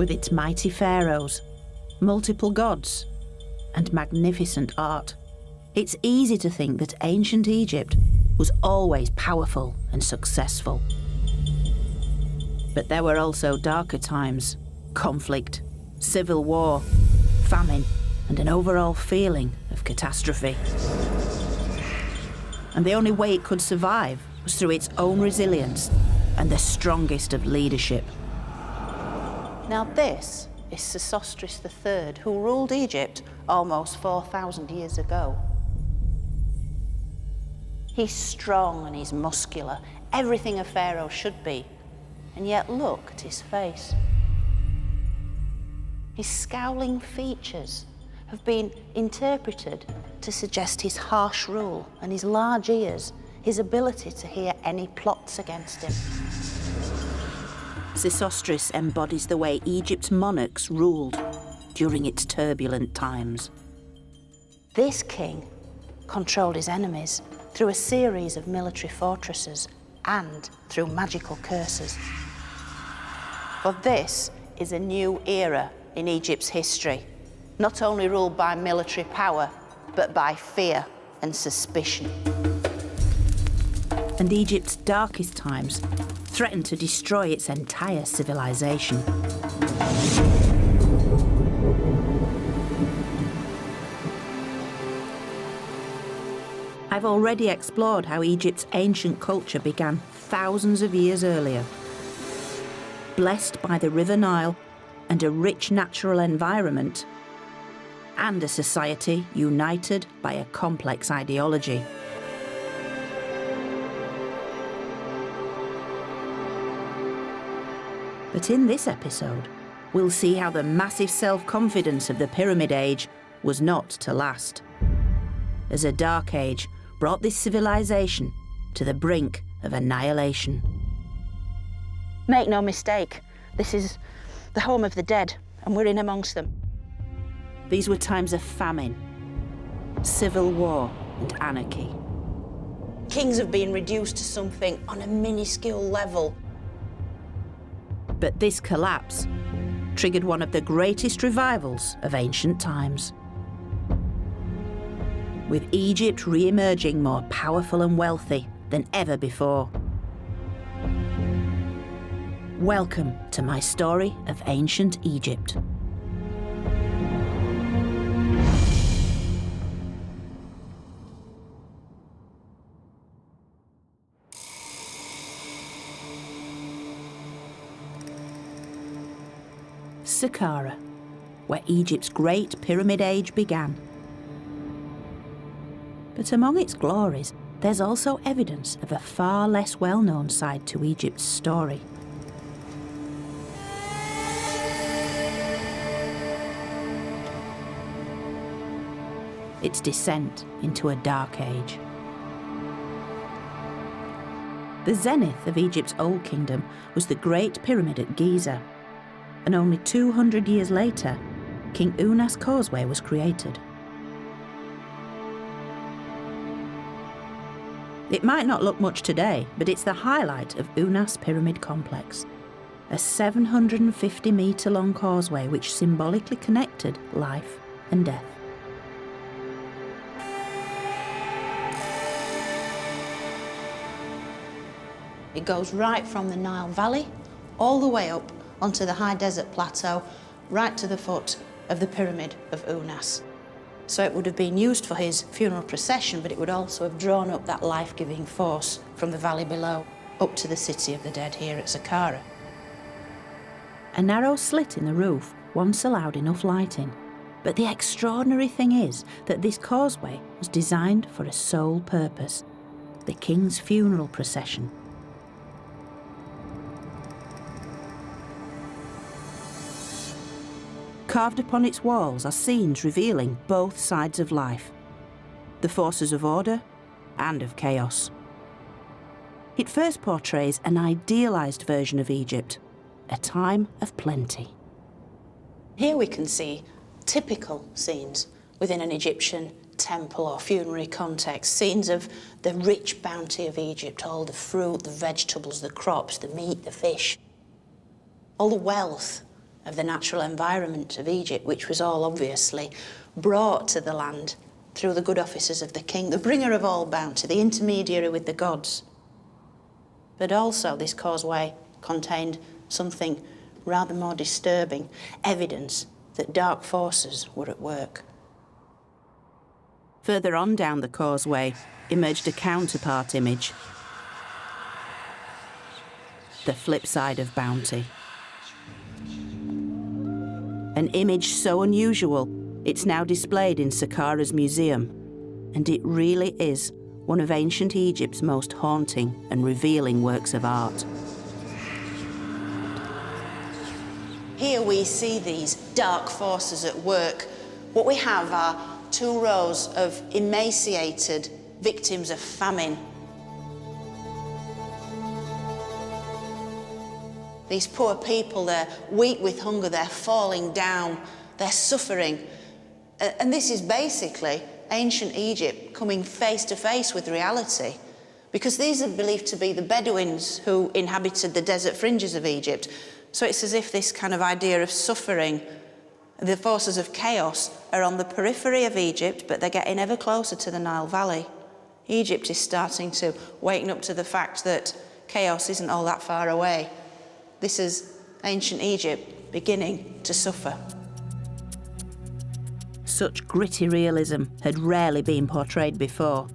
with its mighty pharaohs, multiple gods, and magnificent art. It's easy to think that ancient Egypt was always powerful and successful. But there were also darker times: conflict, civil war, famine, and an overall feeling of catastrophe. And the only way it could survive was through its own resilience and the strongest of leadership. Now this is Sesostris III, who ruled Egypt almost 4,000 years ago. He's strong and he's muscular, everything a pharaoh should be, and yet look at his face. His scowling features have been interpreted to suggest his harsh rule, and his large ears, his ability to hear any plots against him. Sesostris embodies the way Egypt's monarchs ruled during its turbulent times. This king controlled his enemies through a series of military fortresses and through magical curses. For this is a new era in Egypt's history, not only ruled by military power, but by fear and suspicion. And Egypt's darkest times threatened to destroy its entire civilization. I've already explored how Egypt's ancient culture began thousands of years earlier. Blessed by the River Nile and a rich natural environment, and a society united by a complex ideology. But in this episode, we'll see how the massive self-confidence of the Pyramid Age was not to last, as a dark age brought this civilization to the brink of annihilation. Make no mistake, this is the home of the dead, and we're in amongst them. These were times of famine, civil war, and anarchy. Kings have been reduced to something on a minuscule level. But this collapse triggered one of the greatest revivals of ancient times, with Egypt re-emerging more powerful and wealthy than ever before. Welcome to my story of ancient Egypt. Saqqara, where Egypt's great Pyramid Age began. But among its glories, there's also evidence of a far less well-known side to Egypt's story. Its descent into a dark age. The zenith of Egypt's Old Kingdom was the Great Pyramid at Giza, and only 200 years later, King Unas Causeway was created. It might not look much today, but it's the highlight of Unas Pyramid Complex, a 750-metre-long causeway which symbolically connected life and death. It goes right from the Nile Valley, all the way up onto the high desert plateau, right to the foot of the Pyramid of Unas. So it would have been used for his funeral procession, but it would also have drawn up that life-giving force from the valley below, up to the city of the dead here at Saqqara. A narrow slit in the roof once allowed enough light in, but the extraordinary thing is that this causeway was designed for a sole purpose: the king's funeral procession. Carved upon its walls are scenes revealing both sides of life, the forces of order and of chaos. It first portrays an idealised version of Egypt, a time of plenty. Here we can see typical scenes within an Egyptian temple or funerary context, scenes of the rich bounty of Egypt, all the fruit, the vegetables, the crops, the meat, the fish, all the wealth of the natural environment of Egypt, which was all obviously brought to the land through the good offices of the king, the bringer of all bounty, the intermediary with the gods. But also this causeway contained something rather more disturbing, evidence that dark forces were at work. Further on down the causeway emerged a counterpart image. The flip side of bounty. An image so unusual, it's now displayed in Saqqara's museum, and it really is one of ancient Egypt's most haunting and revealing works of art. Here we see these dark forces at work. What we have are 2 rows of emaciated victims of famine. These poor people, they're weak with hunger, they're falling down, they're suffering. And this is basically ancient Egypt coming face to face with reality, because these are believed to be the Bedouins who inhabited the desert fringes of Egypt. So it's as if this kind of idea of suffering, the forces of chaos, are on the periphery of Egypt, but they're getting ever closer to the Nile Valley. Egypt is starting to waken up to the fact that chaos isn't all that far away. This is ancient Egypt beginning to suffer. Such gritty realism had rarely been portrayed before.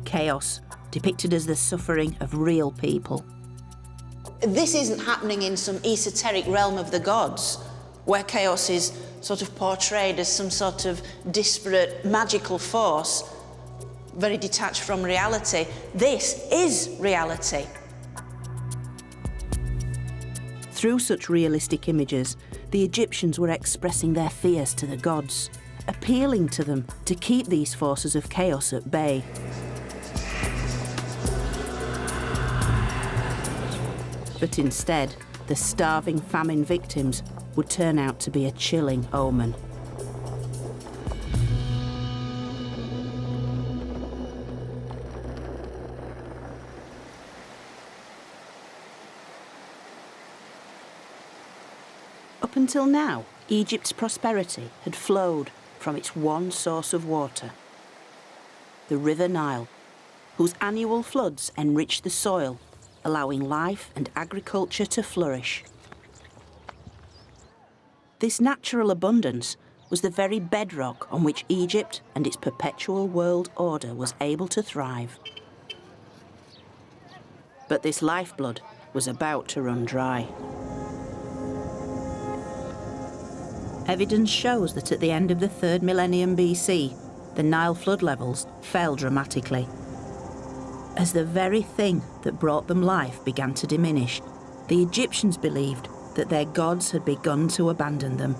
Chaos depicted as the suffering of real people. This isn't happening in some esoteric realm of the gods, where chaos is sort of portrayed as some sort of disparate magical force, very detached from reality. This is reality. Through such realistic images, the Egyptians were expressing their fears to the gods, appealing to them to keep these forces of chaos at bay. But instead, the starving famine victims would turn out to be a chilling omen. Up until now, Egypt's prosperity had flowed from its one source of water, the River Nile, whose annual floods enriched the soil, allowing life and agriculture to flourish. This natural abundance was the very bedrock on which Egypt and its perpetual world order was able to thrive. But this lifeblood was about to run dry. Evidence shows that at the end of the 3rd millennium BC, the Nile flood levels fell dramatically. As the very thing that brought them life began to diminish, the Egyptians believed that their gods had begun to abandon them.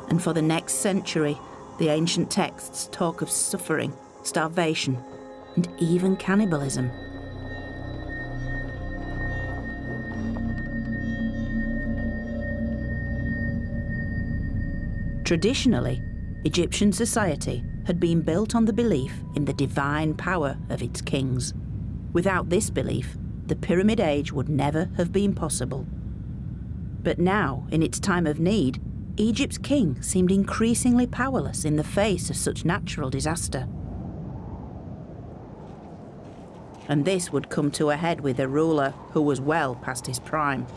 And for the next century, the ancient texts talk of suffering, starvation, and even cannibalism. Traditionally, Egyptian society had been built on the belief in the divine power of its kings. Without this belief, the Pyramid Age would never have been possible. But now, in its time of need, Egypt's king seemed increasingly powerless in the face of such natural disaster. And this would come to a head with a ruler who was well past his prime.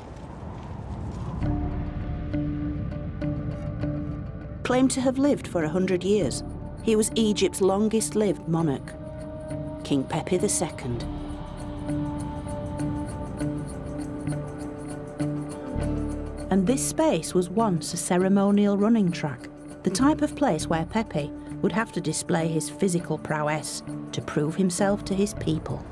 Claimed to have lived for 100 years, he was Egypt's longest-lived monarch, King Pepi II. And this space was once a ceremonial running track, the type of place where Pepi would have to display his physical prowess to prove himself to his people.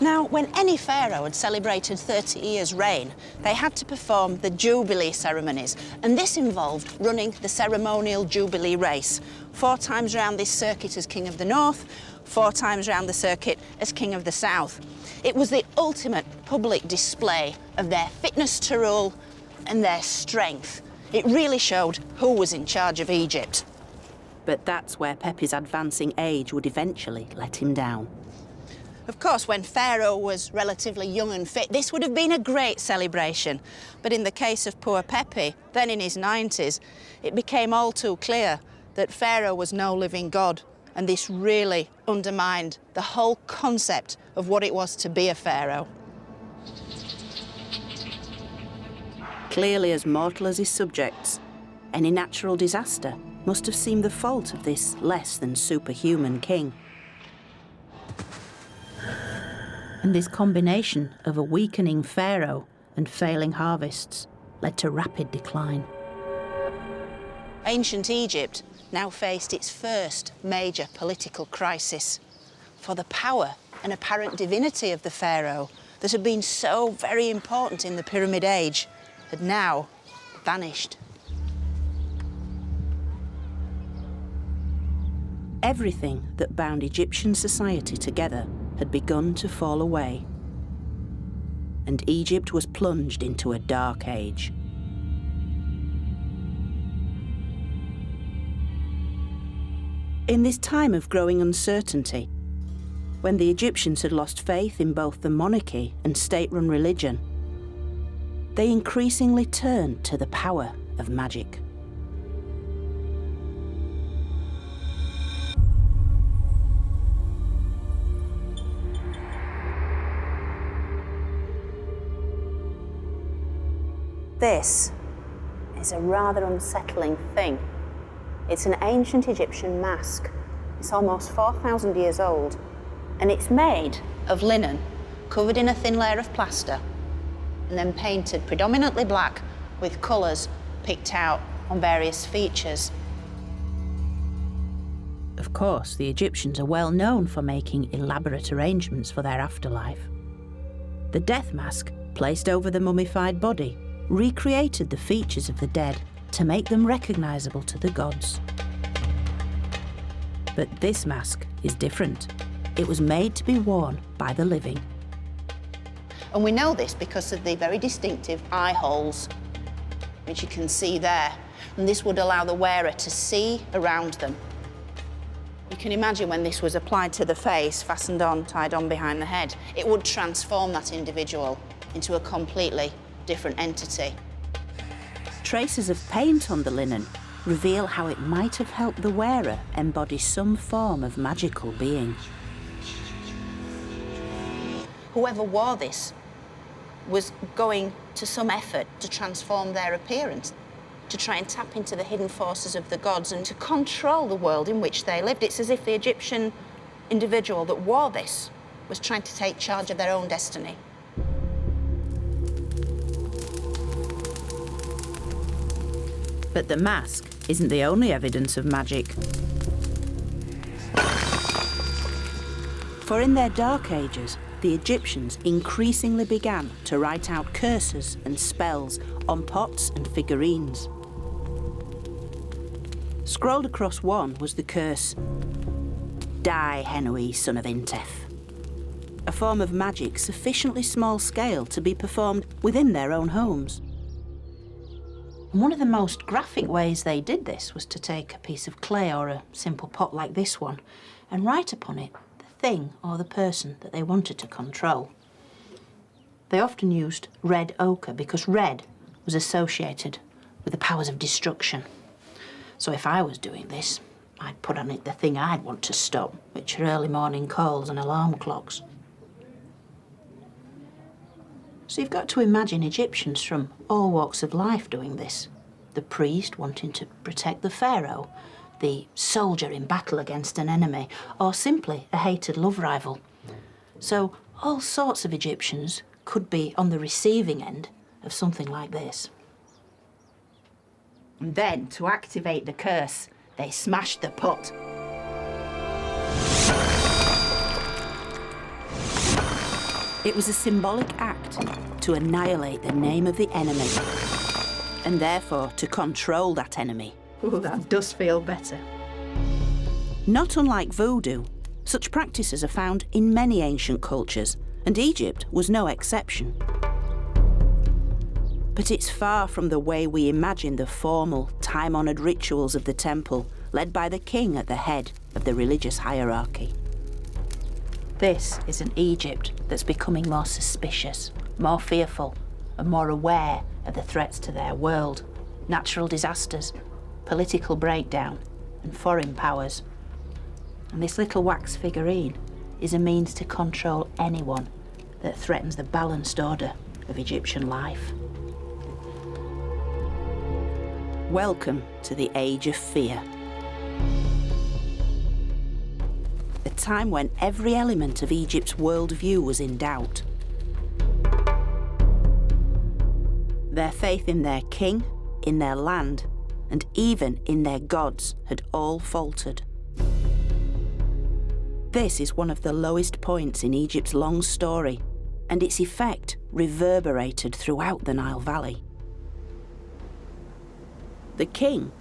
Now, when any pharaoh had celebrated 30 years' reign, they had to perform the Jubilee ceremonies, and this involved running the ceremonial Jubilee race, 4 times around this circuit as King of the North, 4 times around the circuit as King of the South. It was the ultimate public display of their fitness to rule and their strength. It really showed who was in charge of Egypt. But that's where Pepi's advancing age would eventually let him down. Of course, when Pharaoh was relatively young and fit, this would have been a great celebration. But in the case of poor Pepe, then in his 90s, it became all too clear that Pharaoh was no living god, and this really undermined the whole concept of what it was to be a pharaoh. Clearly as mortal as his subjects, any natural disaster must have seemed the fault of this less than superhuman king. And this combination of a weakening pharaoh and failing harvests led to rapid decline. Ancient Egypt now faced its first major political crisis, for the power and apparent divinity of the pharaoh that had been so very important in the Pyramid Age had now vanished. Everything that bound Egyptian society together had begun to fall away, and Egypt was plunged into a dark age. In this time of growing uncertainty, when the Egyptians had lost faith in both the monarchy and state-run religion, they increasingly turned to the power of magic. This is a rather unsettling thing. It's an ancient Egyptian mask. It's almost 4,000 years old, and it's made Of linen, covered in a thin layer of plaster, and then painted predominantly black with colours picked out on various features. Of course, the Egyptians are well known for making elaborate arrangements for their afterlife. The death mask, placed over the mummified body, recreated the features of the dead to make them recognisable to the gods. But this mask is different. It was made to be worn by the living. And we know this because of the very distinctive eye holes, which you can see there. And this would allow the wearer to see around them. You can imagine when this was applied to the face, fastened on, tied on behind the head, it would transform that individual into a completely different entity. Traces of paint on the linen reveal how it might have helped the wearer embody some form of magical being. Whoever wore this was going to some effort to transform their appearance, to try and tap into the hidden forces of the gods and to control the world in which they lived. It's as if the Egyptian individual that wore this was trying to take charge of their own destiny. But the mask isn't the only evidence of magic. For in their dark ages, the Egyptians increasingly began to write out curses and spells on pots and figurines. Scrolled across one was the curse, "Die, Henui, son of Intef," a form of magic sufficiently small scale to be performed within their own homes. And one of the most graphic ways they did this was to take a piece of clay or a simple pot like this one and write upon it the thing or the person that they wanted to control. They often used red ochre because red was associated with the powers of destruction. So if I was doing this, I'd put on it the thing I'd want to stop, which are early morning calls and alarm clocks. So you've got to imagine Egyptians from all walks of life doing this. The priest wanting to protect the pharaoh, the soldier in battle against an enemy, or simply a hated love rival. So all sorts of Egyptians could be on the receiving end of something like this. And then, to activate the curse, they smashed the pot. It was a symbolic act to annihilate the name of the enemy, and therefore to control that enemy. Ooh, that does feel better. Not unlike voodoo, such practices are found in many ancient cultures, and Egypt was no exception. But it's far from the way we imagine the formal, time-honoured rituals of the temple, led by the king at the head of the religious hierarchy. This is an Egypt that's becoming more suspicious, more fearful, and more aware of the threats to their world. Natural disasters, political breakdown, and foreign powers. And this little wax figurine is a means to control anyone that threatens the balanced order of Egyptian life. Welcome to the Age of Fear. A time when every element of Egypt's worldview was in doubt. Their faith in their king, in their land, and even in their gods had all faltered. This is one of the lowest points in Egypt's long story, and its effect reverberated throughout the Nile Valley. The king,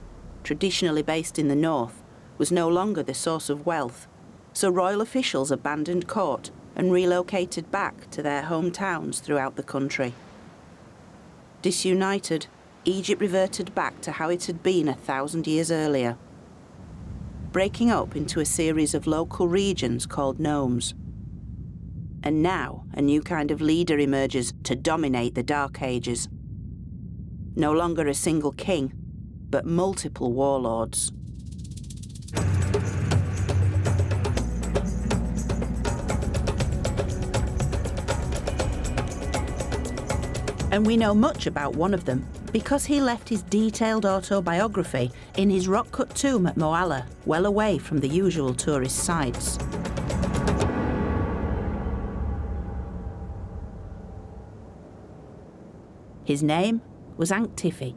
traditionally based in the north, was no longer the source of wealth, so royal officials abandoned court and relocated back to their hometowns throughout the country. Disunited, Egypt reverted back to how it had been 1,000 years earlier, breaking up into a series of local regions called nomes. And now a new kind of leader emerges to dominate the Dark Ages. No longer a single king, but multiple warlords. And we know much about one of them because he left his detailed autobiography in his rock-cut tomb at Moala, well away from the usual tourist sites. His name was Ankh-Tifi.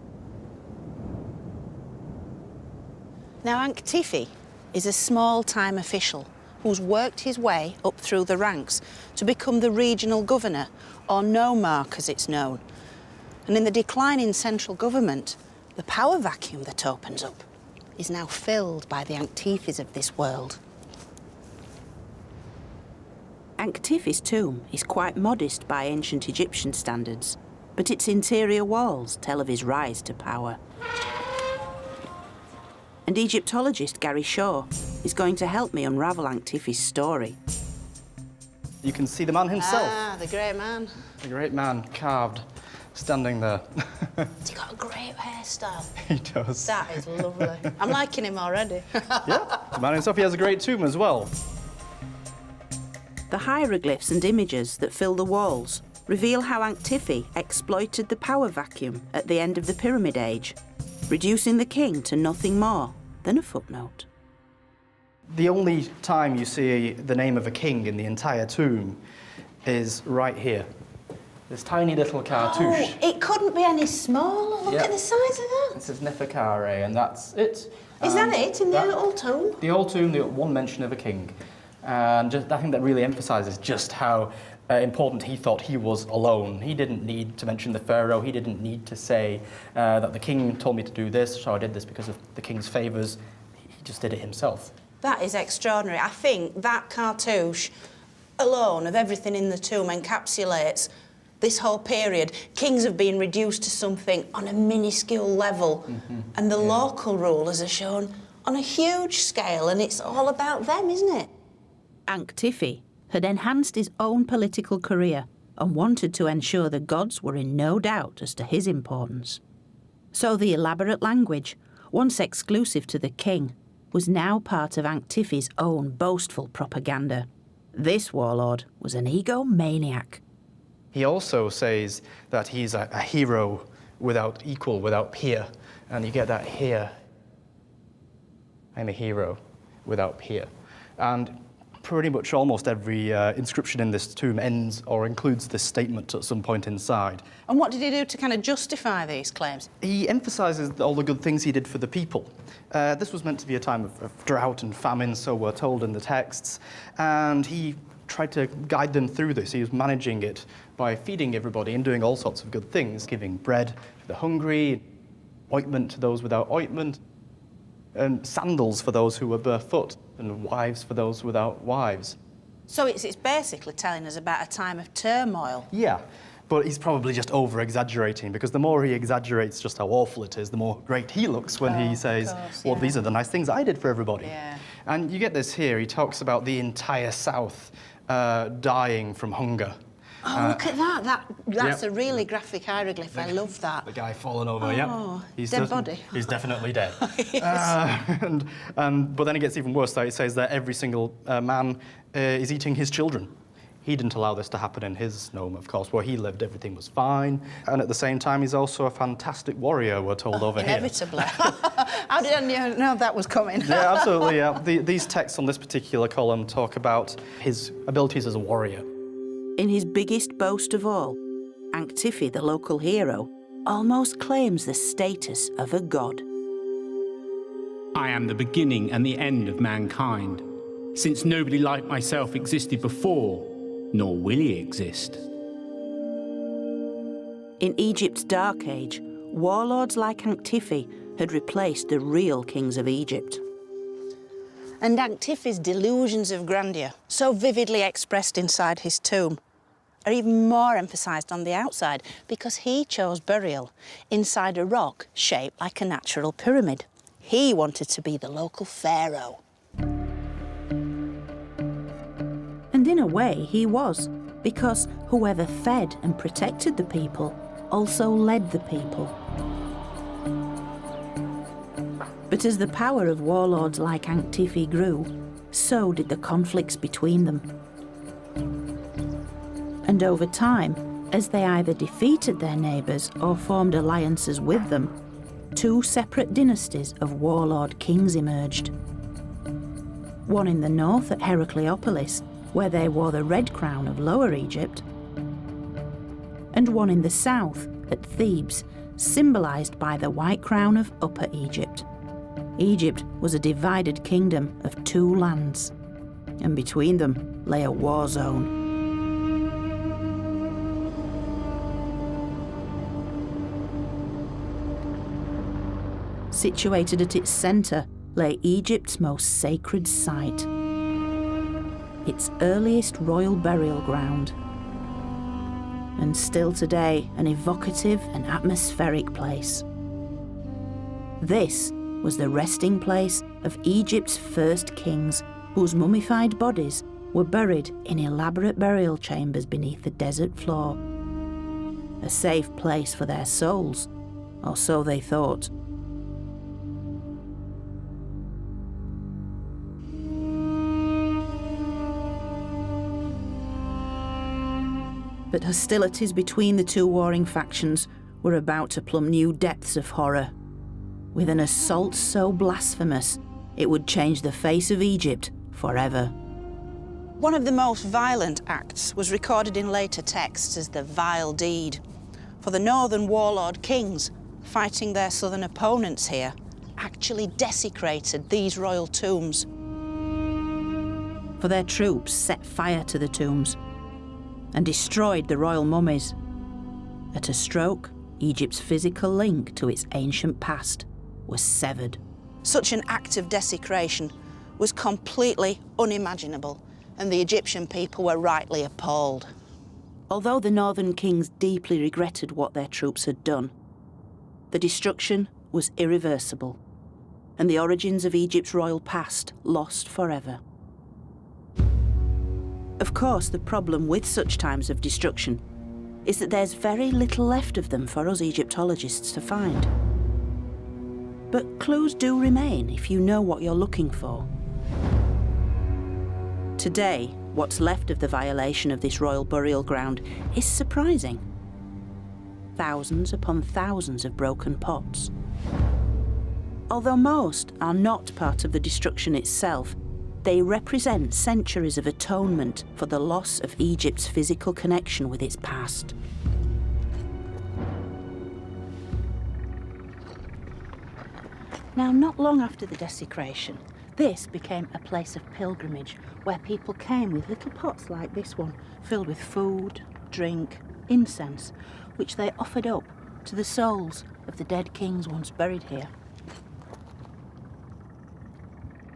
Now, Ankh-Tifi is a small-time official who's worked his way up through the ranks to become the regional governor, or nomarch as it's known. And in the decline in central government, the power vacuum that opens up is now filled by the Ankh-Tifis of this world. Ankh-Tifi's tomb is quite modest by ancient Egyptian standards, but its interior walls tell of his rise to power. And Egyptologist Gary Shaw is going to help me unravel Ankh-Tifi's story. You can see the man himself. Ah, the great man. The great man carved, standing there. He's got a great hairstyle. He does. That is lovely. I'm liking him already. Yeah, the man himself. He has a great tomb as well. The hieroglyphs and images that fill the walls reveal how Ankh-Tifi exploited the power vacuum at the end of the Pyramid Age, reducing the king to nothing more than a footnote. The only time you see the name of a king in the entire tomb is right here. This tiny little cartouche. Oh, it couldn't be any smaller. Look at the size of that. This is Neferkare, and that's it. Is that it in the old tomb? The old tomb, the one mention of a king. And just, I think that really emphasises just how important he thought he was alone. He didn't need to mention the pharaoh. He didn't need to say that the king told me to do this, so I did this because of the king's favours. He just did it himself. That is extraordinary. I think that cartouche alone of everything in the tomb encapsulates this whole period. Kings have been reduced to something on a minuscule level, and the local rulers are shown on a huge scale, and it's all about them, isn't it? Ankh-Tifi had enhanced his own political career and wanted to ensure the gods were in no doubt as to his importance. So the elaborate language, once exclusive to the king, was now part of Ankh-Tifi's own boastful propaganda. This warlord was an egomaniac. He also says that he's a hero without equal, without peer. And you get that here. I'm a hero without peer. And pretty much almost every inscription in this tomb ends or includes this statement at some point inside. And what did he do to kind of justify these claims? He emphasises all the good things he did for the people. This was meant to be a time of drought and famine, so we're told in the texts, and he tried to guide them through this. He was managing it by feeding everybody and doing all sorts of good things, giving bread to the hungry, ointment to those without ointment, and sandals for those who were barefoot, and wives for those without wives. So it's basically telling us about a time of turmoil. Yeah, but he's probably just over-exaggerating, because the more he exaggerates just how awful it is, the more great he looks when he says, well, these are the nice things I did for everybody. Yeah. And you get this here. He talks about the entire south dying from hunger. Oh, look at that. That's Yep. a really graphic hieroglyph. I love that. The guy falling over, Oh, dead body. He's definitely dead. Yes. But then it gets even worse. It says that every single man is eating his children. He didn't allow this to happen in his nome, of course. Where he lived, everything was fine. And at the same time, he's also a fantastic warrior, we're told over here. Inevitably. How did I know that was coming? Yeah, absolutely, yeah. These texts on this particular column talk about his abilities as a warrior. In his biggest boast of all, Antifi, the local hero, almost claims the status of a god. I am the beginning and the end of mankind, since nobody like myself existed before, nor will he exist. In Egypt's Dark Age, warlords like Antifi had replaced the real kings of Egypt. And Antifi's delusions of grandeur, so vividly expressed inside his tomb, are even more emphasised on the outside because he chose burial inside a rock shaped like a natural pyramid. He wanted to be the local pharaoh. And in a way, he was, because whoever fed and protected the people also led the people. But as the power of warlords like Antifi grew, so did the conflicts between them. And over time, as they either defeated their neighbours or formed alliances with them, two separate dynasties of warlord kings emerged. One in the north at Heracleopolis, where they wore the red crown of Lower Egypt, and one in the south at Thebes, symbolised by the white crown of Upper Egypt. Egypt was a divided kingdom of two lands, and between them lay a war zone. Situated at its centre lay Egypt's most sacred site, its earliest royal burial ground, and still today an evocative and atmospheric place. This was the resting place of Egypt's first kings, whose mummified bodies were buried in elaborate burial chambers beneath the desert floor. A safe place for their souls, or so they thought. But hostilities between the two warring factions were about to plumb new depths of horror. With an assault so blasphemous, it would change the face of Egypt forever. One of the most violent acts was recorded in later texts as the vile deed. For the northern warlord kings, fighting their southern opponents here, actually desecrated these royal tombs. For their troops set fire to the tombs and destroyed the royal mummies. At a stroke, Egypt's physical link to its ancient past was severed. Such an act of desecration was completely unimaginable, and the Egyptian people were rightly appalled. Although the northern kings deeply regretted what their troops had done, the destruction was irreversible, and the origins of Egypt's royal past lost forever. Of course, the problem with such times of destruction is that there's very little left of them for us Egyptologists to find. But clues do remain if you know what you're looking for. Today, what's left of the violation of this royal burial ground is surprising. Thousands upon thousands of broken pots. Although most are not part of the destruction itself, they represent centuries of atonement for the loss of Egypt's physical connection with its past. Now, not long after the desecration, this became a place of pilgrimage where people came with little pots like this one, filled with food, drink, incense, which they offered up to the souls of the dead kings once buried here.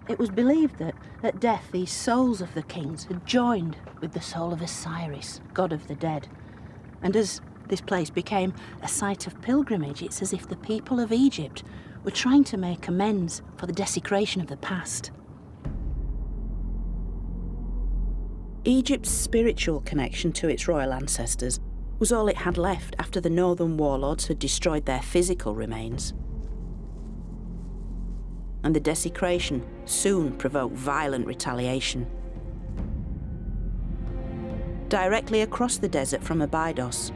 It was believed that at death these souls of the kings had joined with the soul of Osiris, god of the dead. And as this place became a site of pilgrimage, it's as if the people of Egypt were trying to make amends for the desecration of the past. Egypt's spiritual connection to its royal ancestors was all it had left after the northern warlords had destroyed their physical remains. And the desecration soon provoked violent retaliation. Directly across the desert from Abydos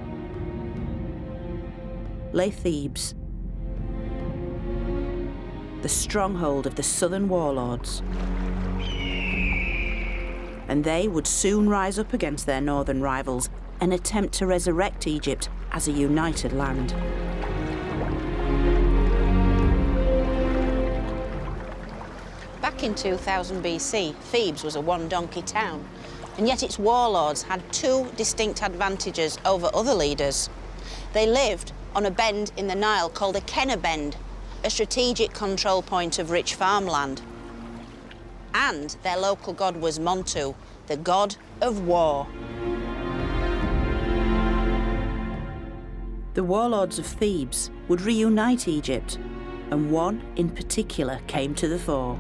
lay Thebes, the stronghold of the southern warlords. And they would soon rise up against their northern rivals and attempt to resurrect Egypt as a united land. Back in 2000 BC, Thebes was a one-donkey town, and yet its warlords had two distinct advantages over other leaders. They lived on a bend in the Nile called a Kenna Bend, a strategic control point of rich farmland. And their local god was Montu, the god of war. The warlords of Thebes would reunite Egypt, and one in particular came to the fore.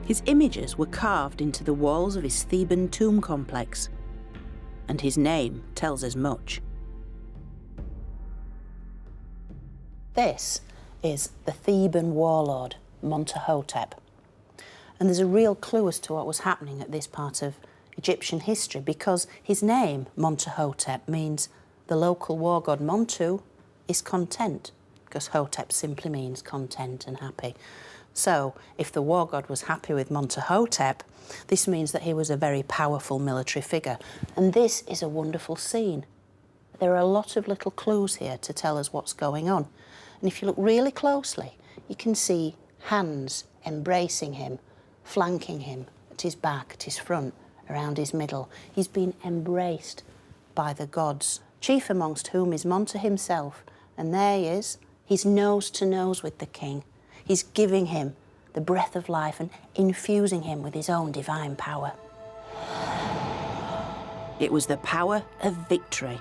His images were carved into the walls of his Theban tomb complex, and his name tells us much. This is the Theban warlord, Montuhotep. And there's a real clue as to what was happening at this part of Egyptian history, because his name, Montuhotep, means the local war god Montu is content, because Hotep simply means content and happy. So, if the war god was happy with Montuhotep, this means that he was a very powerful military figure. And this is a wonderful scene. There are a lot of little clues here to tell us what's going on. And if you look really closely, you can see hands embracing him, flanking him at his back, at his front, around his middle. He's been embraced by the gods, chief amongst whom is Montu himself. And there he is. He's nose to nose with the king. He's giving him the breath of life and infusing him with his own divine power. It was the power of victory,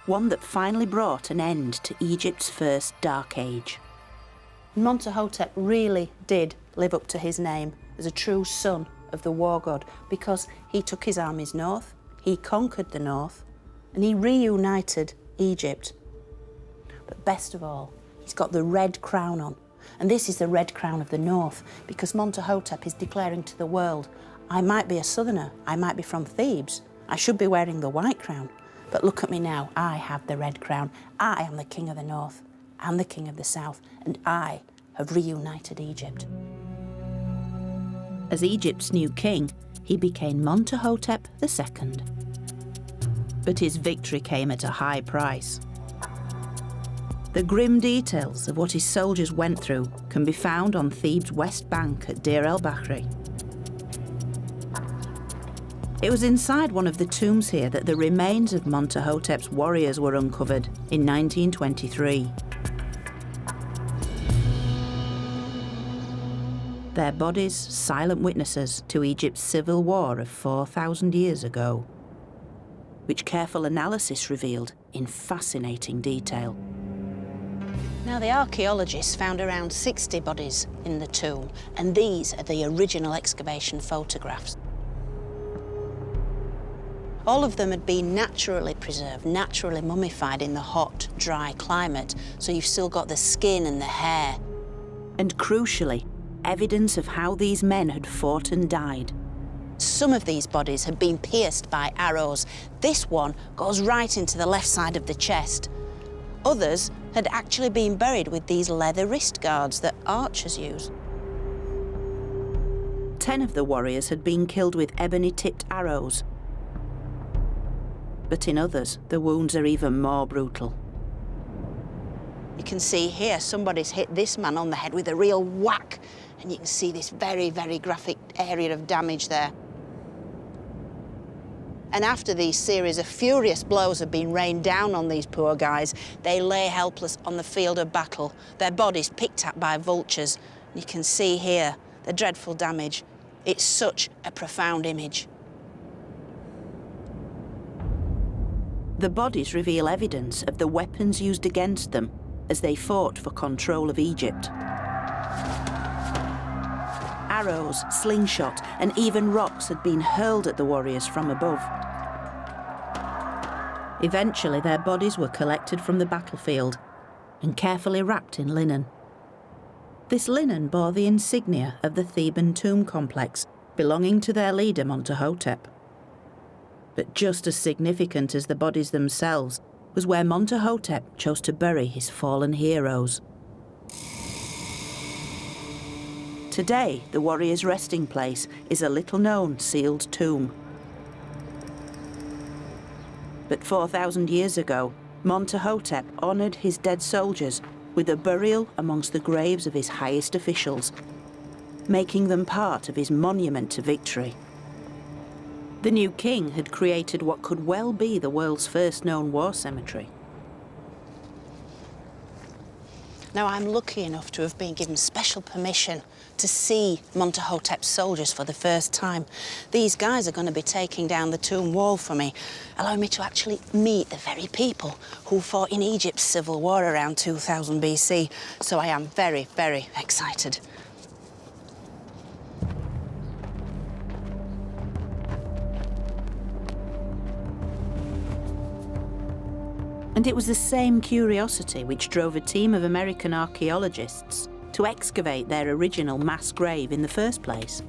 one that finally brought an end to Egypt's first dark age. Montuhotep really did live up to his name as a true son of the war god, because he took his armies north, he conquered the north, and he reunited Egypt. But best of all, he's got the red crown on. And this is the red crown of the north, because Montuhotep is declaring to the world, I might be a southerner, I might be from Thebes, I should be wearing the white crown, but look at me now, I have the red crown. I am the king of the north and the king of the south, and I have reunited Egypt. As Egypt's new king, he became Montuhotep II. But his victory came at a high price. The grim details of what his soldiers went through can be found on Thebes' west bank at Deir el-Bahri. It was inside one of the tombs here that the remains of Montuhotep's warriors were uncovered in 1923. Their bodies silent witnesses to Egypt's civil war of 4,000 years ago, which careful analysis revealed in fascinating detail. Now, the archaeologists found around 60 bodies in the tomb, and these are the original excavation photographs. All of them had been naturally preserved, naturally mummified in the hot, dry climate, so you've still got the skin and the hair. And crucially, evidence of how these men had fought and died. Some of these bodies had been pierced by arrows. This one goes right into the left side of the chest. Others had actually been buried with these leather wrist guards that archers use. 10 of the warriors had been killed with ebony-tipped arrows. But in others, the wounds are even more brutal. You can see here somebody's hit this man on the head with a real whack, and you can see this very, very graphic area of damage there. And after these series of furious blows had been rained down on these poor guys, they lay helpless on the field of battle, their bodies picked at by vultures. You can see here the dreadful damage. It's such a profound image. The bodies reveal evidence of the weapons used against them as they fought for control of Egypt. Arrows, slingshot, and even rocks had been hurled at the warriors from above. Eventually, their bodies were collected from the battlefield and carefully wrapped in linen. This linen bore the insignia of the Theban tomb complex, belonging to their leader Montahotep. But just as significant as the bodies themselves was where Montahotep chose to bury his fallen heroes. Today, the warrior's resting place is a little-known sealed tomb. But 4,000 years ago, Montahotep honoured his dead soldiers with a burial amongst the graves of his highest officials, making them part of his monument to victory. The new king had created what could well be the world's first known war cemetery. Now, I'm lucky enough to have been given special permission to see Montahotep's soldiers for the first time. These guys are going to be taking down the tomb wall for me, allowing me to actually meet the very people who fought in Egypt's civil war around 2000 BC. So I am very, very excited. And it was the same curiosity which drove a team of American archaeologists to excavate their original mass grave in the first place.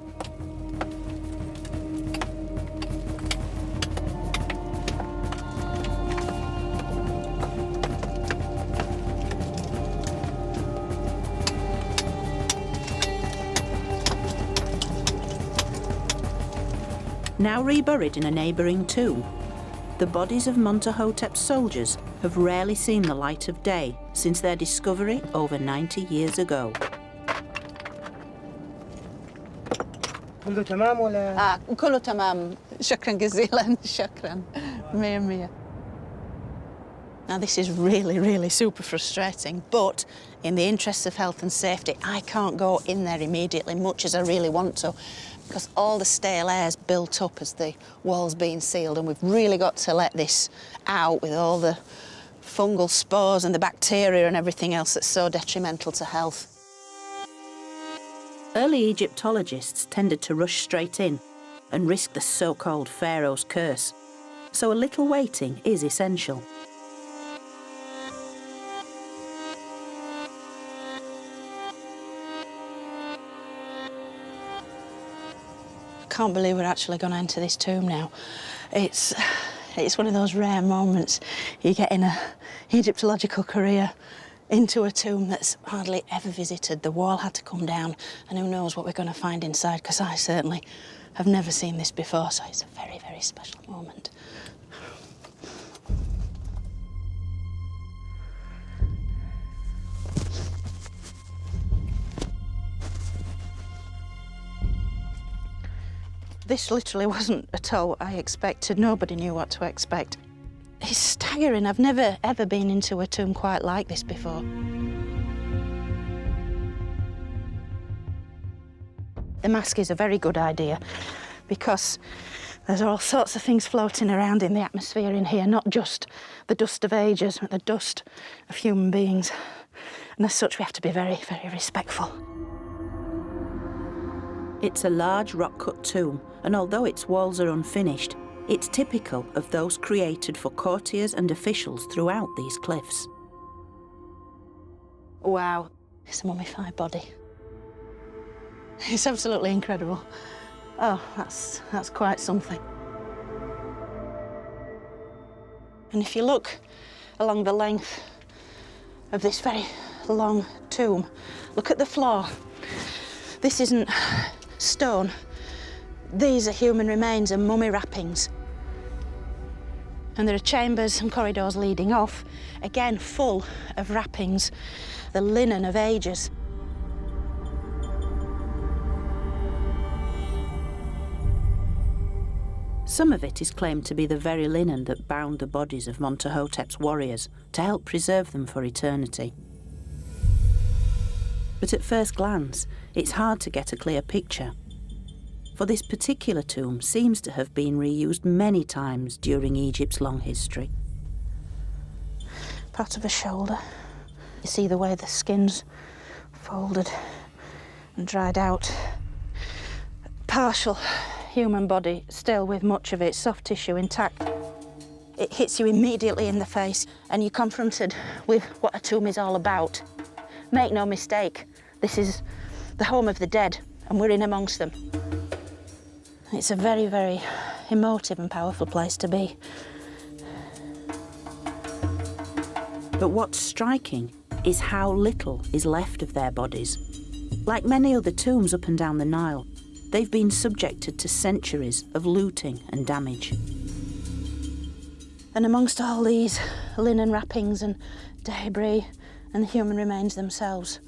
Now reburied in a neighbouring tomb, the bodies of Montahotep's soldiers have rarely seen the light of day since their discovery over 90 years ago. كله تمام ولا؟ كله تمام. شكراً جزيلاً. شكراً. مية مية. Now, this is really, really super frustrating, but in the interests of health and safety, I can't go in there immediately, much as I really want to, because all the stale air's built up as the wall's being sealed, and we've really got to let this out with all the fungal spores and the bacteria and everything else that's so detrimental to health. Early Egyptologists tended to rush straight in and risk the so-called Pharaoh's curse, so a little waiting is essential. I can't believe we're actually going to enter this tomb now. It's one of those rare moments you get in a Egyptological career into a tomb that's hardly ever visited. The wall had to come down, and who knows what we're going to find inside, because I certainly have never seen this before, so it's a very, very special moment. This literally wasn't at all what I expected. Nobody knew what to expect. It's staggering. I've never, ever been into a tomb quite like this before. The mask is a very good idea because there's all sorts of things floating around in the atmosphere in here, not just the dust of ages, but the dust of human beings. And as such, we have to be very, very respectful. It's a large rock-cut tomb, and although its walls are unfinished, it's typical of those created for courtiers and officials throughout these cliffs. Wow, it's a mummified body. It's absolutely incredible. Oh, that's quite something. And if you look along the length of this very long tomb, look at the floor. This isn't stone. These are human remains and mummy wrappings. And there are chambers and corridors leading off, again full of wrappings, the linen of ages. Some of it is claimed to be the very linen that bound the bodies of Montahotep's warriors to help preserve them for eternity. But at first glance, it's hard to get a clear picture, for this particular tomb seems to have been reused many times during Egypt's long history. Part of a shoulder. You see the way the skin's folded and dried out. partial human body, still with much of its soft tissue intact. It hits you immediately in the face and you're confronted with what a tomb is all about. Make no mistake, this is the home of the dead and we're in amongst them. It's a very, very emotive and powerful place to be. But what's striking is how little is left of their bodies. Like many other tombs up and down the Nile, they've been subjected to centuries of looting and damage. And amongst all these linen wrappings and debris and the human remains themselves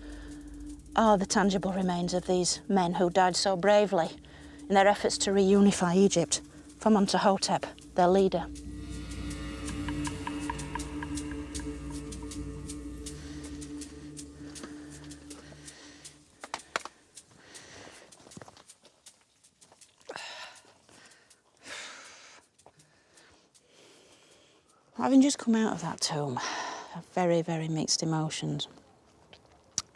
are the tangible remains of these men who died so bravely in their efforts to reunify Egypt for Montuhotep, their leader. Having just come out of that tomb, I have very, very mixed emotions.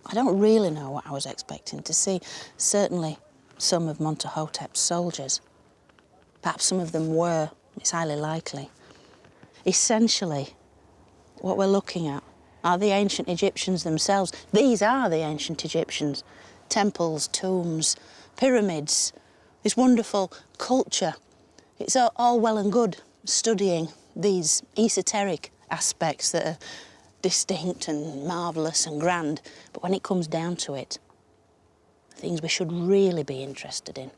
I don't really know what I was expecting to see. Certainly some of Montuhotep's soldiers. Perhaps some of them were, it's highly likely. Essentially, what we're looking at are the ancient Egyptians themselves. These are the ancient Egyptians. Temples, tombs, pyramids, this wonderful culture. It's all well and good studying these esoteric aspects that are distinct and marvellous and grand, but when it comes down to it, the things we should really be interested in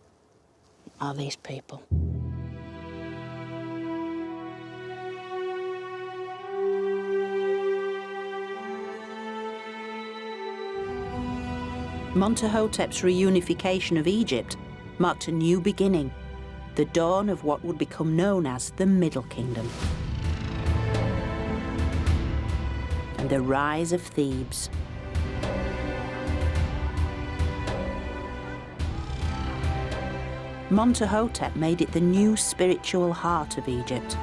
are these people. Montuhotep's reunification of Egypt marked a new beginning, the dawn of what would become known as the Middle Kingdom. And the rise of Thebes. Montuhotep made it the new spiritual heart of Egypt.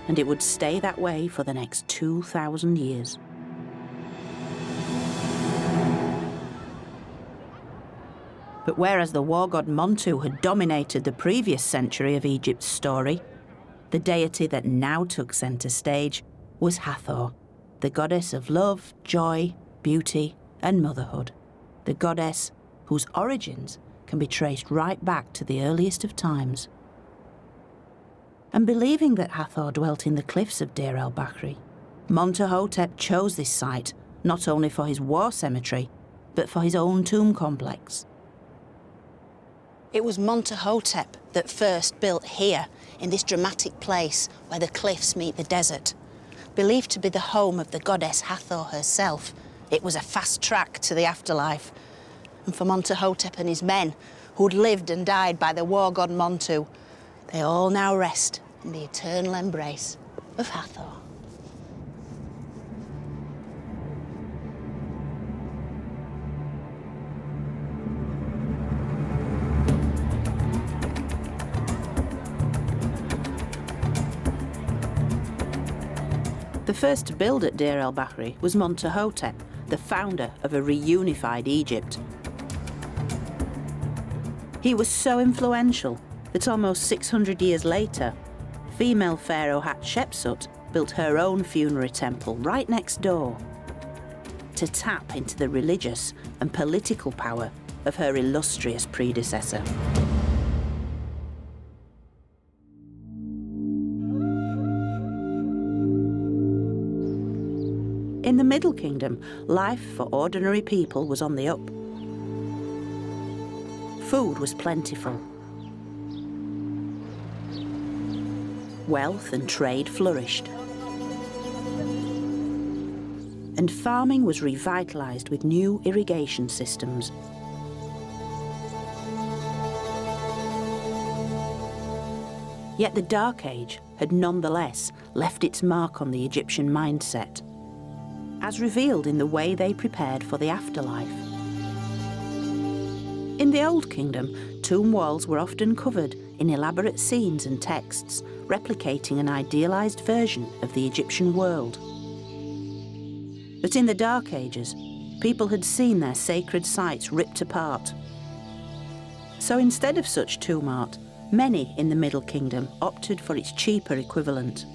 And it would stay that way for the next 2,000 years. But whereas the war god Montu had dominated the previous century of Egypt's story, the deity that now took centre stage was Hathor, the goddess of love, joy, beauty, and motherhood. The goddess whose origins can be traced right back to the earliest of times. And believing that Hathor dwelt in the cliffs of Deir el-Bahri, Montuhotep chose this site not only for his war cemetery, but for his own tomb complex. It was Montuhotep that first built here, in this dramatic place where the cliffs meet the desert. Believed to be the home of the goddess Hathor herself, it was a fast track to the afterlife. And for Montuhotep and his men, who'd lived and died by the war god Montu, they all now rest in the eternal embrace of Hathor. The first to build at Deir el-Bahri was Montuhotep, the founder of a reunified Egypt. He was so influential that almost 600 years later, female pharaoh Hatshepsut built her own funerary temple right next door to tap into the religious and political power of her illustrious predecessor. In the Middle Kingdom, life for ordinary people was on the up. Food was plentiful. Wealth and trade flourished. And farming was revitalised with new irrigation systems. Yet the Dark Age had nonetheless left its mark on the Egyptian mindset, as revealed in the way they prepared for the afterlife. In the Old Kingdom, tomb walls were often covered in elaborate scenes and texts, replicating an idealised version of the Egyptian world. But in the Dark Ages, people had seen their sacred sites ripped apart, So instead of such tomb art, many in the Middle Kingdom opted for its cheaper equivalent,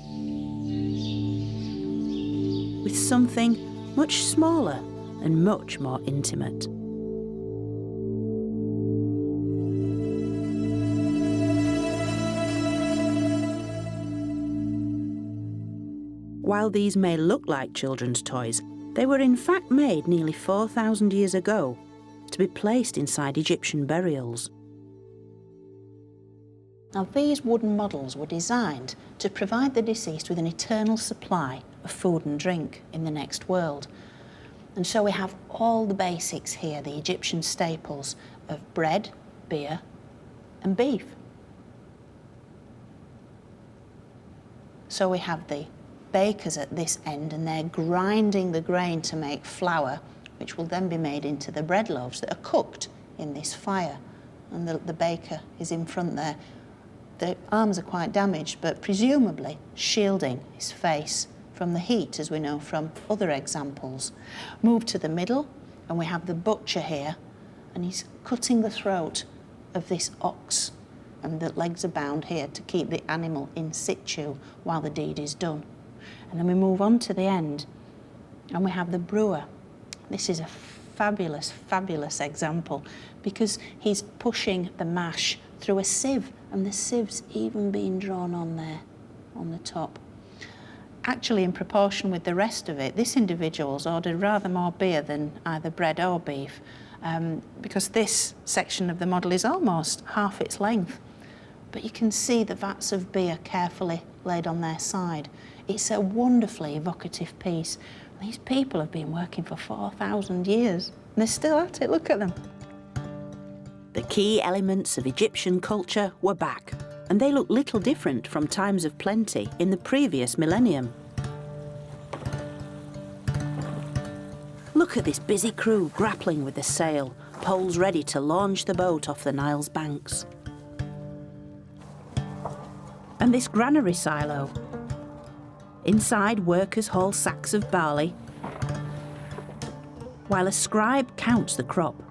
with something much smaller and much more intimate. While these may look like children's toys, they were in fact made nearly 4,000 years ago to be placed inside Egyptian burials. Now, these wooden models were designed to provide the deceased with an eternal supply of food and drink in the next world. And so we have all the basics here, the Egyptian staples of bread, beer, and beef. So we have the bakers at this end, and they're grinding the grain to make flour, which will then be made into the bread loaves that are cooked in this fire. And the baker is in front there. The arms are quite damaged, but presumably shielding his face from the heat, as we know from other examples. Move to the middle, and we have the butcher here, and he's cutting the throat of this ox, and the legs are bound here to keep the animal in situ while the deed is done. And then we move on to the end, and we have the brewer. This is a fabulous, fabulous example, because he's pushing the mash through a sieve, and the sieve's even being drawn on there, on the top. Actually, in proportion with the rest of it, this individual's ordered rather more beer than either bread or beef, because this section of the model is almost half its length. But you can see the vats of beer carefully laid on their side. It's a wonderfully evocative piece. These people have been working for 4,000 years, and they're still at it. Look at them. The key elements of Egyptian culture were back, and they look little different from times of plenty in the previous millennium. Look at this busy crew grappling with the sail, poles ready to launch the boat off the Nile's banks. And this granary silo. Inside, workers haul sacks of barley, while a scribe counts the crop.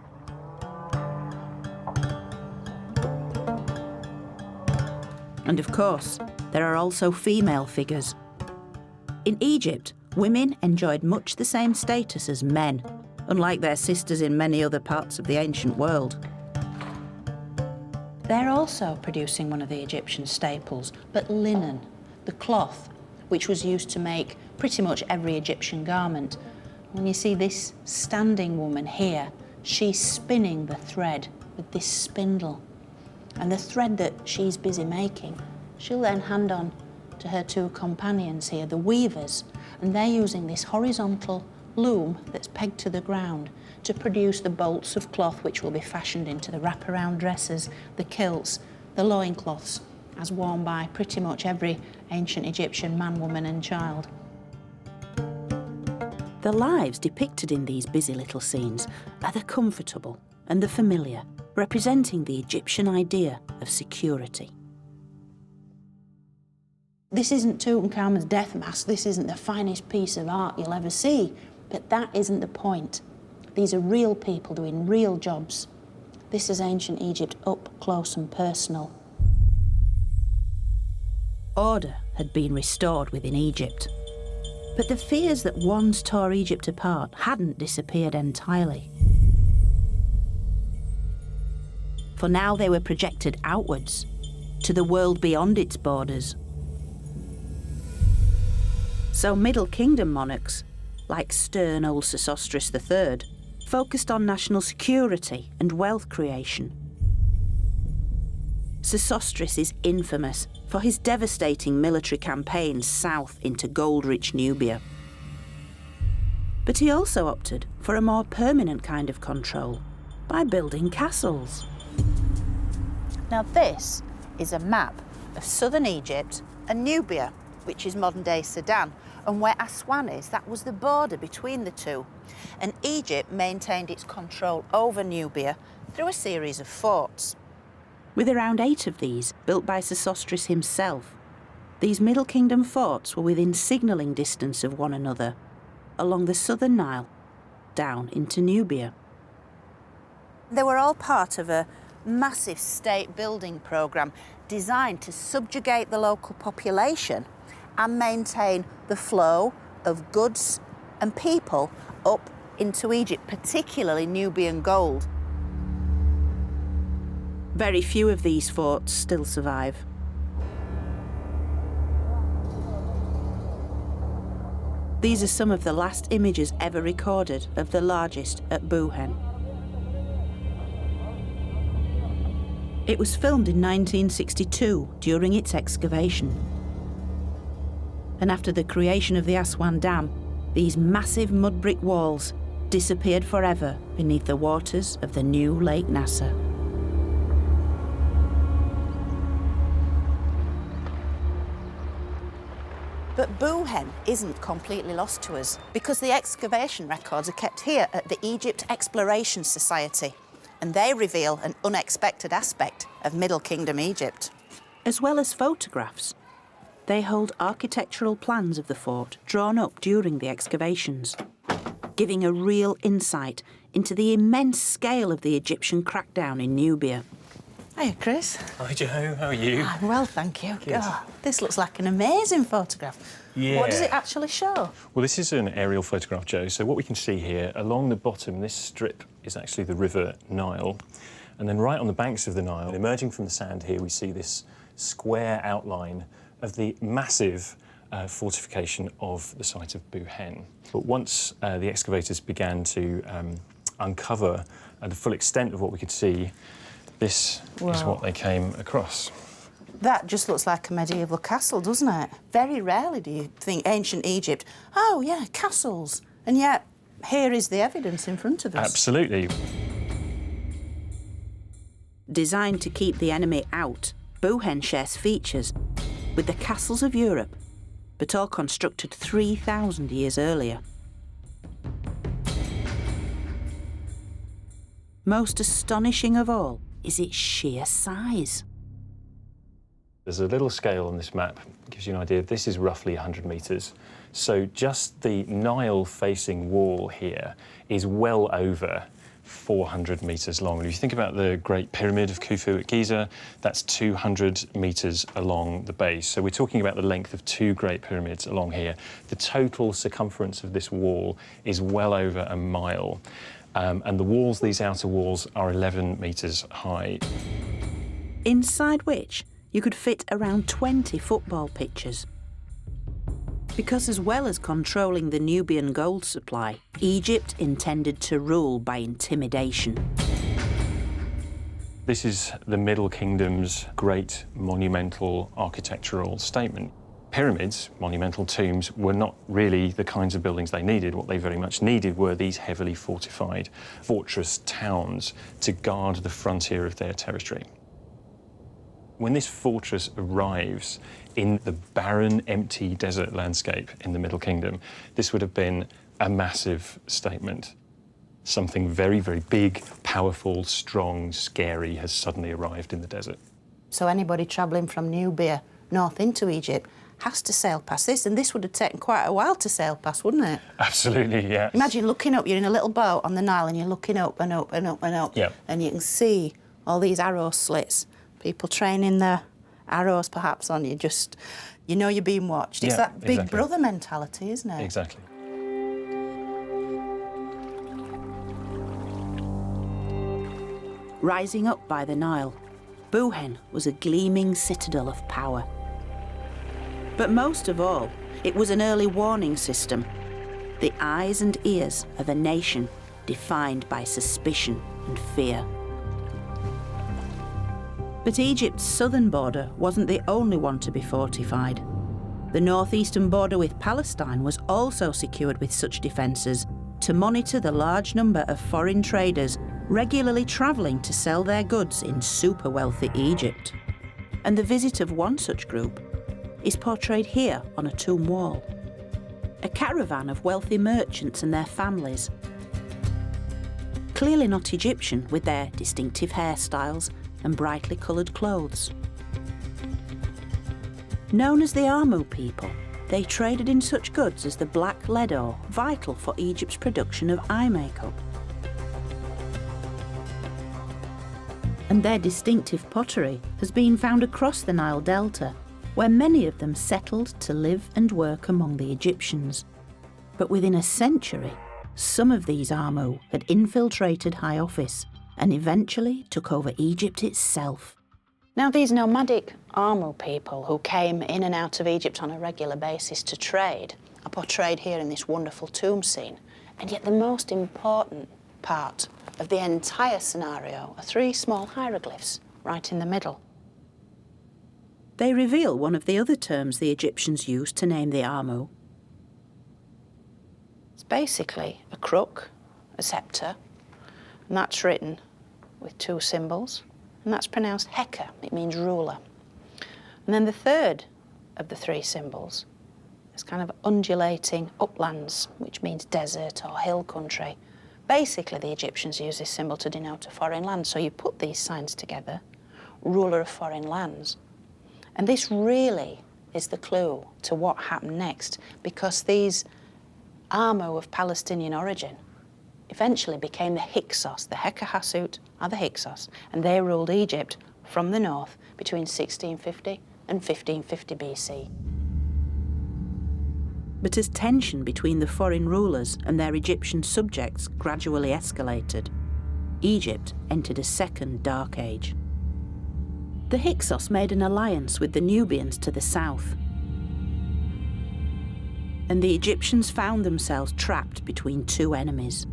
And of course, there are also female figures. In Egypt, women enjoyed much the same status as men, unlike their sisters in many other parts of the ancient world. They're also producing one of the Egyptian staples, but linen, the cloth, which was used to make pretty much every Egyptian garment. When you see this standing woman here, she's spinning the thread with this spindle. And the thread that she's busy making, she'll then hand on to her two companions here, the weavers, and they're using this horizontal loom that's pegged to the ground to produce the bolts of cloth which will be fashioned into the wraparound dresses, the kilts, the loincloths, as worn by pretty much every ancient Egyptian man, woman and child. The lives depicted in these busy little scenes are the comfortable and the familiar, representing the Egyptian idea of security. This isn't Tutankhamun's death mask, this isn't the finest piece of art you'll ever see, but that isn't the point. These are real people doing real jobs. This is ancient Egypt up close and personal. Order had been restored within Egypt, but the fears that once tore Egypt apart hadn't disappeared entirely. For now they were projected outwards, to the world beyond its borders. So Middle Kingdom monarchs, like stern old Sesostris III, focused on national security and wealth creation. Sesostris is infamous for his devastating military campaigns south into gold-rich Nubia. But he also opted for a more permanent kind of control by building castles. Now this is a map of southern Egypt and Nubia, which is modern-day Sudan, and where Aswan is, that was the border between the two. And Egypt maintained its control over Nubia through a series of forts. With around 8 of these built by Sesostris himself, these Middle Kingdom forts were within signalling distance of one another, along the southern Nile, down into Nubia. They were all part of a massive state building programme designed to subjugate the local population and maintain the flow of goods and people up into Egypt, particularly Nubian gold. Very few of these forts still survive. These are some of the last images ever recorded of the largest at Buhen. It was filmed in 1962 during its excavation. And after the creation of the Aswan Dam, these massive mud brick walls disappeared forever beneath the waters of the new Lake Nasser. But Buhen isn't completely lost to us because the excavation records are kept here at the Egypt Exploration Society, and they reveal an unexpected aspect of Middle Kingdom Egypt. As well as photographs, they hold architectural plans of the fort drawn up during the excavations, giving a real insight into the immense scale of the Egyptian crackdown in Nubia. Hiya, Chris. Hi, Joe. How are you? I'm well, thank you. Good. Oh, this looks like an amazing photograph. Yeah. What does it actually show? Well, this is an aerial photograph, Joe. So what we can see here, along the bottom, this strip is actually the River Nile. And then right on the banks of the Nile, emerging from the sand here, we see this square outline of the massive fortification of the site of Buhen. But once the excavators began to uncover the full extent of what we could see, this is what they came across. That just looks like a medieval castle, doesn't it? Very rarely do you think ancient Egypt, oh yeah, castles. And yet, here is the evidence in front of us. Absolutely. Designed to keep the enemy out, Buhen shares features with the castles of Europe, but all constructed 3,000 years earlier. Most astonishing of all is its sheer size. There's a little scale on this map, gives you an idea. This is roughly 100 metres. So just the Nile-facing wall here is well over 400 metres long. And if you think about the Great Pyramid of Khufu at Giza, that's 200 metres along the base. So we're talking about the length of two Great Pyramids along here. The total circumference of this wall is well over a mile. And the walls, these outer walls, are 11 metres high. Inside which you could fit around 20 football pitches. Because as well as controlling the Nubian gold supply, Egypt intended to rule by intimidation. This is the Middle Kingdom's great monumental architectural statement. Pyramids, monumental tombs, were not really the kinds of buildings they needed. What they very much needed were these heavily fortified fortress towns to guard the frontier of their territory. When this fortress arrives in the barren, empty desert landscape in the Middle Kingdom, this would have been a massive statement. Something very, very big, powerful, strong, scary has suddenly arrived in the desert. So anybody travelling from Nubia north into Egypt has to sail past this, and this would have taken quite a while to sail past, wouldn't it? Absolutely, yeah. Imagine looking up, you're in a little boat on the Nile and you're looking up and up and up and up, Yep. and you can see all these arrow slits, people training their arrows perhaps on you, just, you know you're being watched. It's Yeah, that big exactly. brother mentality, isn't it? Exactly. Rising up by the Nile, Buhen was a gleaming citadel of power. But most of all, it was an early warning system, the eyes and ears of a nation defined by suspicion and fear. But Egypt's southern border wasn't the only one to be fortified. The northeastern border with Palestine was also secured with such defences to monitor the large number of foreign traders regularly travelling to sell their goods in super-wealthy Egypt. And the visit of one such group is portrayed here on a tomb wall. A caravan of wealthy merchants and their families. Clearly not Egyptian, with their distinctive hairstyles and brightly coloured clothes. Known as the Amu people, they traded in such goods as the black lead ore, vital for Egypt's production of eye makeup. and their distinctive pottery has been found across the Nile Delta, where many of them settled to live and work among the Egyptians. But within a century, some of these Amu had infiltrated high office and eventually took over Egypt itself. Now, these nomadic Amu people who came in and out of Egypt on a regular basis to trade are portrayed here in this wonderful tomb scene. And yet the most important part of the entire scenario are three small hieroglyphs right in the middle. They reveal one of the other terms the Egyptians used to name the Amu. It's basically a crook, a sceptre, and that's written with two symbols, and that's pronounced Heka. It means ruler. And then the third of the three symbols is kind of undulating uplands, which means desert or hill country. Basically, the Egyptians used this symbol to denote a foreign land. So you put these signs together, ruler of foreign lands. And this really is the clue to what happened next, because these Amu of Palestinian origin eventually became the Hyksos. The Heka-Hassut are the Hyksos, and they ruled Egypt from the north between 1650 and 1550 BC. But as tension between the foreign rulers and their Egyptian subjects gradually escalated, Egypt entered a second dark age. The Hyksos made an alliance with the Nubians to the south, and the Egyptians found themselves trapped between two enemies.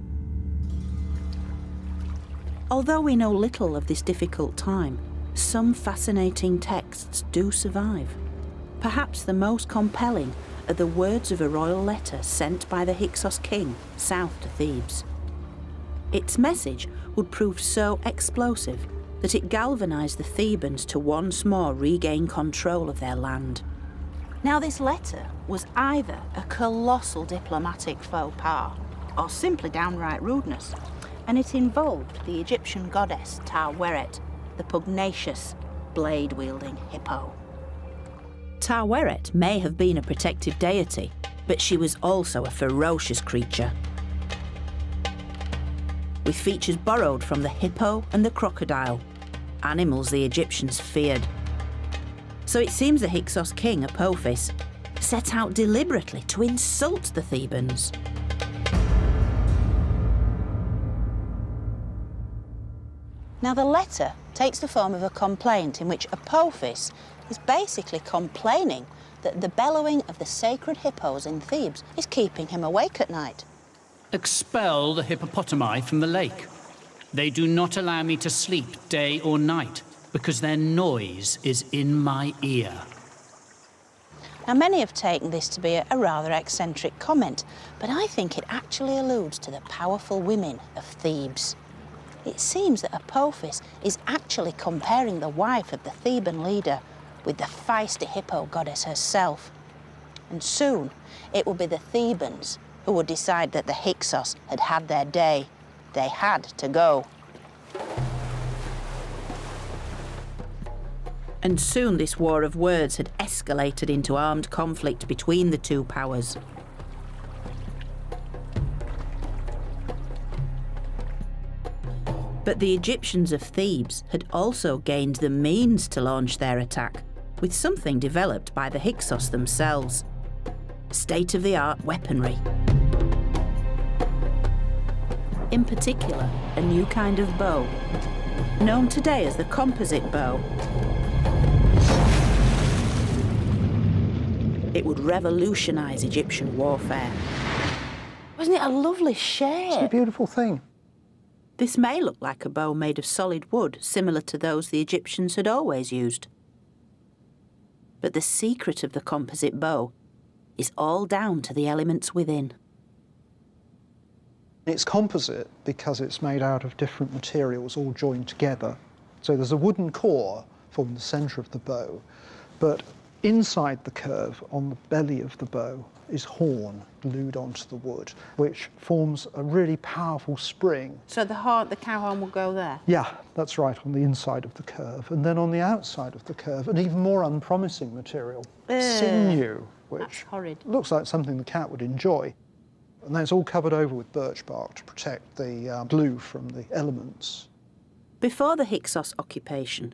Although we know little of this difficult time, some fascinating texts do survive. Perhaps the most compelling are the words of a royal letter sent by the Hyksos king south to Thebes. Its message would prove so explosive that it galvanised the Thebans to once more regain control of their land. Now, this letter was either a colossal diplomatic faux pas or simply downright rudeness, and it involved the Egyptian goddess Taweret, the pugnacious, blade-wielding hippo. Taweret may have been a protective deity, but she was also a ferocious creature, with features borrowed from the hippo and the crocodile, animals the Egyptians feared. So it seems the Hyksos king, Apophis, set out deliberately to insult the Thebans. Now, the letter takes the form of a complaint in which Apophis is basically complaining that the bellowing of the sacred hippos in Thebes is keeping him awake at night. Expel the hippopotami from the lake. They do not allow me to sleep day or night because their noise is in my ear. Now, many have taken this to be a rather eccentric comment, but I think it actually alludes to the powerful women of Thebes. It seems that Apophis is actually comparing the wife of the Theban leader with the feisty hippo goddess herself. And soon it will be the Thebans who would decide that the Hyksos had had their day. They had to go. And soon this war of words had escalated into armed conflict between the two powers. But the Egyptians of Thebes had also gained the means to launch their attack, with something developed by the Hyksos themselves: state-of-the-art weaponry. In particular, a new kind of bow, known today as the composite bow. It would revolutionise Egyptian warfare. Wasn't it a lovely shape? It's a beautiful thing. This may look like a bow made of solid wood, similar to those the Egyptians had always used. But the secret of the composite bow is all down to the elements within. It's composite because it's made out of different materials all joined together. So there's a wooden core forming the centre of the bow, but inside the curve, on the belly of the bow, is horn glued onto the wood, which forms a really powerful spring. So the cow horn will go there? Yeah, that's right, on the inside of the curve. And then on the outside of the curve, an even more unpromising material, sinew, which looks like something the cat would enjoy. And then it's all covered over with birch bark to protect the glue from the elements. Before the Hyksos occupation,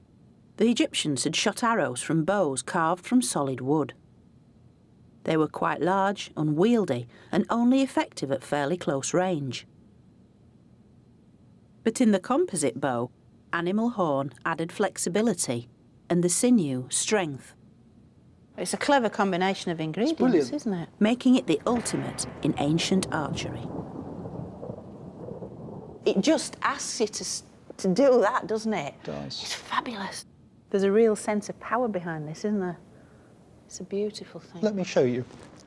the Egyptians had shot arrows from bows carved from solid wood. They were quite large, unwieldy, and only effective at fairly close range. But in the composite bow, animal horn added flexibility and the sinew strength, It's a clever combination of ingredients, isn't it? making it the ultimate in ancient archery. It just asks you to do that, doesn't it? It does. It's fabulous. There's a real sense of power behind this, isn't there? It's a beautiful thing. Let me show you.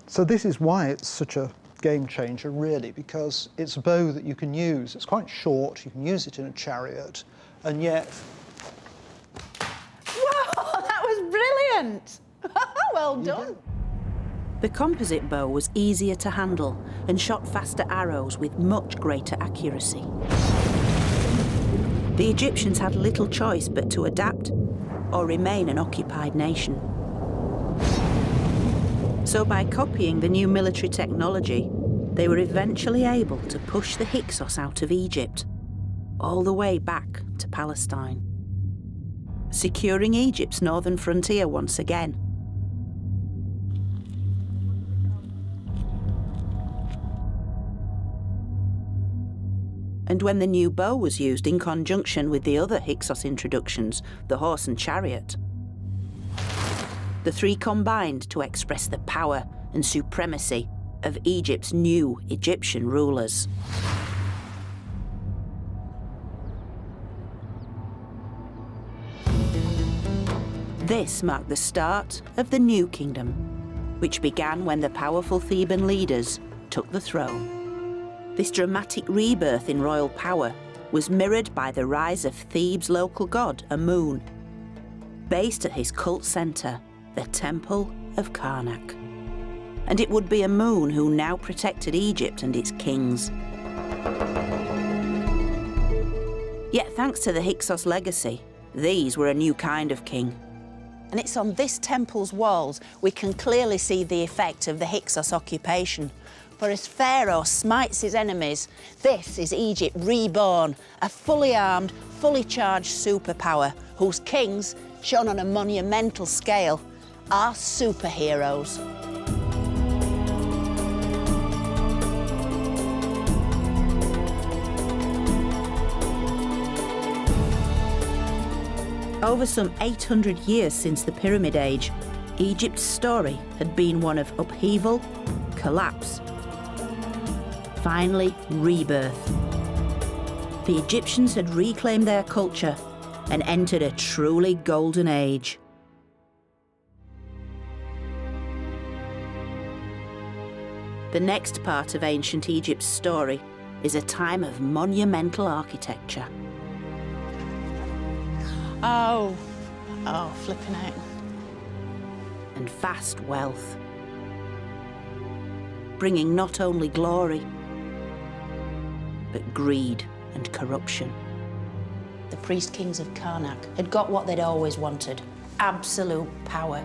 So this is why it's such a game changer, really, because it's a bow that you can use. It's quite short, you can use it in a chariot, and yet... Whoa, that was brilliant! Well done. The composite bow was easier to handle and shot faster arrows with much greater accuracy. The Egyptians had little choice but to adapt or remain an occupied nation. So by copying the new military technology, they were eventually able to push the Hyksos out of Egypt, all the way back to Palestine, securing Egypt's northern frontier once again. And when the new bow was used in conjunction with the other Hyksos introductions, the horse and chariot, the three combined to express the power and supremacy of Egypt's new Egyptian rulers. This marked the start of the New Kingdom, which began when the powerful Theban leaders took the throne. This dramatic rebirth in royal power was mirrored by the rise of Thebes' local god, Amun, based at his cult centre, the Temple of Karnak. And it would be Amun who now protected Egypt and its kings. Yet thanks to the Hyksos legacy, these were a new kind of king. And it's on this temple's walls we can clearly see the effect of the Hyksos occupation. For as Pharaoh smites his enemies, this is Egypt reborn, a fully armed, fully charged superpower whose kings, shown on a monumental scale, are superheroes. Over some 800 years since the Pyramid Age, Egypt's story had been one of upheaval, collapse, finally rebirth. The Egyptians had reclaimed their culture and entered a truly golden age. The next part of ancient Egypt's story is a time of monumental architecture. Oh, flipping out. And vast wealth, bringing not only glory, but greed and corruption. The priest kings of Karnak had got what they'd always wanted, absolute power.